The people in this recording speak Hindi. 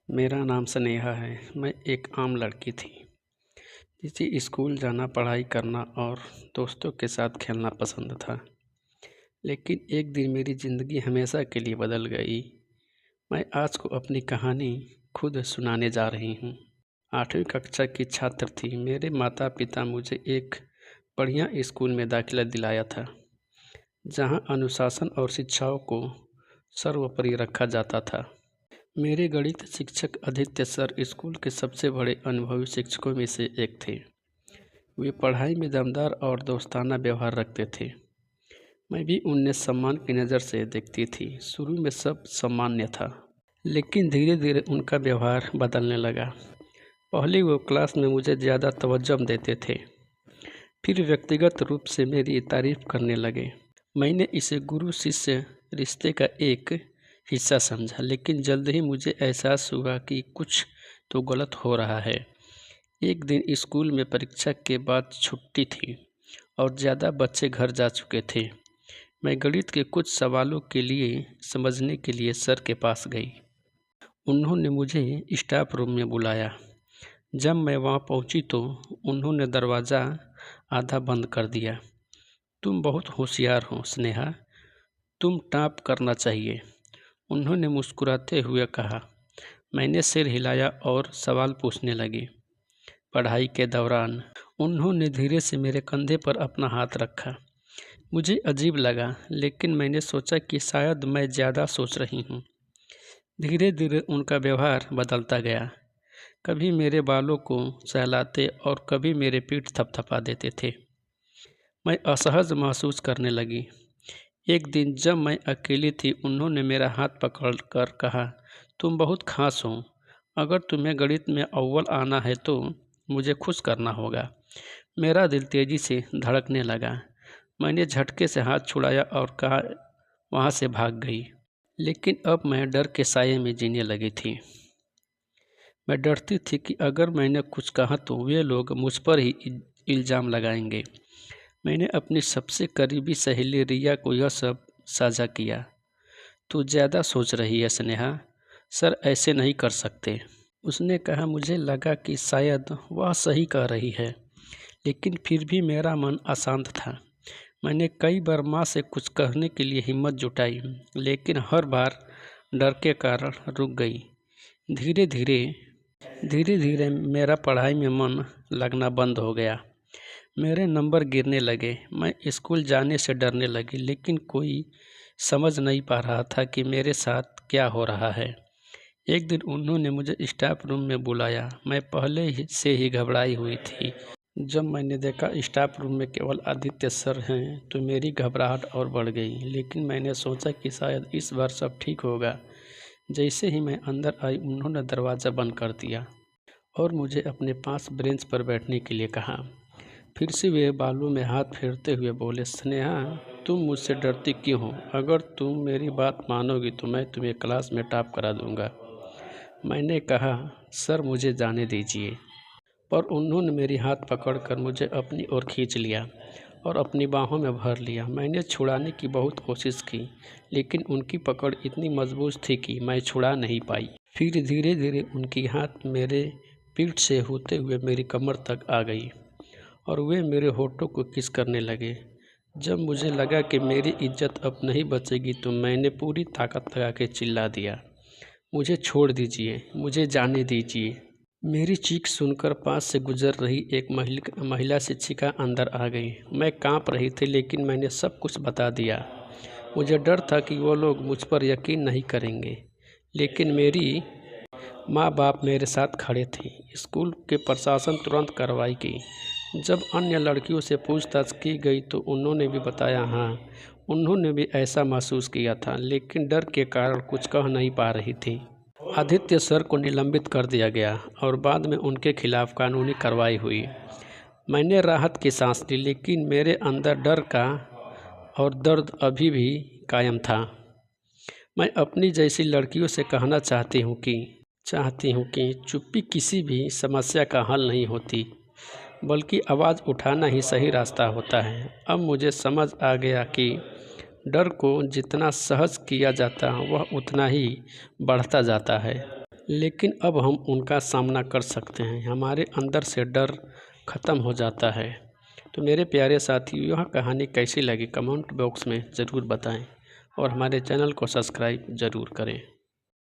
मेरा नाम स्नेहा है। मैं एक आम लड़की थी, जिसे स्कूल जाना, पढ़ाई करना और दोस्तों के साथ खेलना पसंद था। लेकिन एक दिन मेरी ज़िंदगी हमेशा के लिए बदल गई। मैं आज को अपनी कहानी खुद सुनाने जा रही हूँ। 8वीं कक्षा की छात्र थी। मेरे माता पिता मुझे एक बढ़िया स्कूल में दाखिला दिलाया था, जहाँ अनुशासन और शिक्षाओं को सर्वोपरि रखा जाता था। मेरे गणित शिक्षक आदित्य सर स्कूल के सबसे बड़े अनुभवी शिक्षकों में से एक थे। वे पढ़ाई में दमदार और दोस्ताना व्यवहार रखते थे। मैं भी उन्हें सम्मान की नज़र से देखती थी। शुरू में सब सामान्य था, लेकिन धीरे धीरे उनका व्यवहार बदलने लगा। पहले वो क्लास में मुझे ज़्यादा तवज्जो देते थे, फिर व्यक्तिगत रूप से मेरी तारीफ करने लगे। मैंने इसे गुरु शिष्य रिश्ते का एक हिस्सा समझा, लेकिन जल्द ही मुझे एहसास हुआ कि कुछ तो गलत हो रहा है। एक दिन स्कूल में परीक्षा के बाद छुट्टी थी और ज़्यादा बच्चे घर जा चुके थे। मैं गणित के कुछ सवालों के लिए समझने के लिए सर के पास गई। उन्होंने मुझे स्टाफ रूम में बुलाया। जब मैं वहाँ पहुँची तो उन्होंने दरवाज़ा आधा बंद कर दिया। तुम बहुत होशियार हो स्नेहा, तुम टॉप करना चाहिए, उन्होंने मुस्कुराते हुए कहा। मैंने सिर हिलाया और सवाल पूछने लगी। पढ़ाई के दौरान उन्होंने धीरे से मेरे कंधे पर अपना हाथ रखा। मुझे अजीब लगा, लेकिन मैंने सोचा कि शायद मैं ज़्यादा सोच रही हूँ। धीरे धीरे उनका व्यवहार बदलता गया। कभी मेरे बालों को सहलाते और कभी मेरे पीठ थपथपा देते थे। मैं असहज महसूस करने लगी। एक दिन जब मैं अकेली थी, उन्होंने मेरा हाथ पकड़कर कहा, तुम बहुत खास हो। अगर तुम्हें गणित में अव्वल आना है तो मुझे खुश करना होगा। मेरा दिल तेज़ी से धड़कने लगा। मैंने झटके से हाथ छुड़ाया और कहा, वहाँ से भाग गई। लेकिन अब मैं डर के साये में जीने लगी थी। मैं डरती थी कि अगर मैंने कुछ कहा तो वे लोग मुझ पर ही इल्ज़ाम लगाएंगे। मैंने अपनी सबसे करीबी सहेली रिया को यह सब साझा किया। तू ज़्यादा सोच रही है स्नेहा, सर ऐसे नहीं कर सकते, उसने कहा। मुझे लगा कि शायद वह सही कह रही है, लेकिन फिर भी मेरा मन अशांत था। मैंने कई बार माँ से कुछ कहने के लिए हिम्मत जुटाई, लेकिन हर बार डर के कारण रुक गई। धीरे धीरे मेरा पढ़ाई में मन लगना बंद हो गया। मेरे नंबर गिरने लगे। मैं स्कूल जाने से डरने लगी, लेकिन कोई समझ नहीं पा रहा था कि मेरे साथ क्या हो रहा है। एक दिन उन्होंने मुझे स्टाफ रूम में बुलाया। मैं पहले से ही घबराई हुई थी। जब मैंने देखा स्टाफ रूम में केवल आदित्य सर हैं तो मेरी घबराहट और बढ़ गई, लेकिन मैंने सोचा कि शायद इस बार सब ठीक होगा। जैसे ही मैं अंदर आई, उन्होंने दरवाज़ा बंद कर दिया और मुझे अपने पास बेंच पर बैठने के लिए कहा। फिर से वे बालों में हाथ फेरते हुए बोले, स्नेहा, तुम मुझसे डरती क्यों हो? अगर तुम मेरी बात मानोगी तो मैं तुम्हें क्लास में टॉप करा दूंगा। मैंने कहा, सर मुझे जाने दीजिए। पर उन्होंने मेरी हाथ पकड़कर मुझे अपनी ओर खींच लिया और अपनी बाहों में भर लिया। मैंने छुड़ाने की बहुत कोशिश की, लेकिन उनकी पकड़ इतनी मजबूत थी कि मैं छुड़ा नहीं पाई। फिर धीरे धीरे उनकी हाथ मेरे पीठ से होते हुए मेरी कमर तक आ गई और वे मेरे होठों को किस करने लगे। जब मुझे लगा कि मेरी इज्जत अब नहीं बचेगी तो मैंने पूरी ताकत लगा के चिल्ला दिया, मुझे छोड़ दीजिए, मुझे जाने दीजिए। मेरी चीख सुनकर पास से गुजर रही एक महिला शिक्षिका अंदर आ गई। मैं कांप रही थी, लेकिन मैंने सब कुछ बता दिया। मुझे डर था कि वो लोग मुझ पर यकीन नहीं करेंगे, लेकिन मेरी माँ बाप मेरे साथ खड़े थे। स्कूल के प्रशासन तुरंत कार्रवाई की। जब अन्य लड़कियों से पूछताछ की गई तो उन्होंने भी बताया, हाँ, उन्होंने भी ऐसा महसूस किया था, लेकिन डर के कारण कुछ कह नहीं पा रही थी। आदित्य सर को निलंबित कर दिया गया और बाद में उनके खिलाफ कानूनी कार्रवाई हुई। मैंने राहत की सांस ली, लेकिन मेरे अंदर डर का और दर्द अभी भी कायम था। मैं अपनी जैसी लड़कियों से कहना चाहती हूँ कि चुप्पी किसी भी समस्या का हल नहीं होती, बल्कि आवाज़ उठाना ही सही रास्ता होता है। अब मुझे समझ आ गया कि डर को जितना सहज किया जाता है वह उतना ही बढ़ता जाता है। लेकिन अब हम उनका सामना कर सकते हैं। हमारे अंदर से डर ख़त्म हो जाता है। तो मेरे प्यारे साथियों, यह कहानी कैसी लगी कमेंट बॉक्स में ज़रूर बताएं और हमारे चैनल को सब्सक्राइब ज़रूर करें।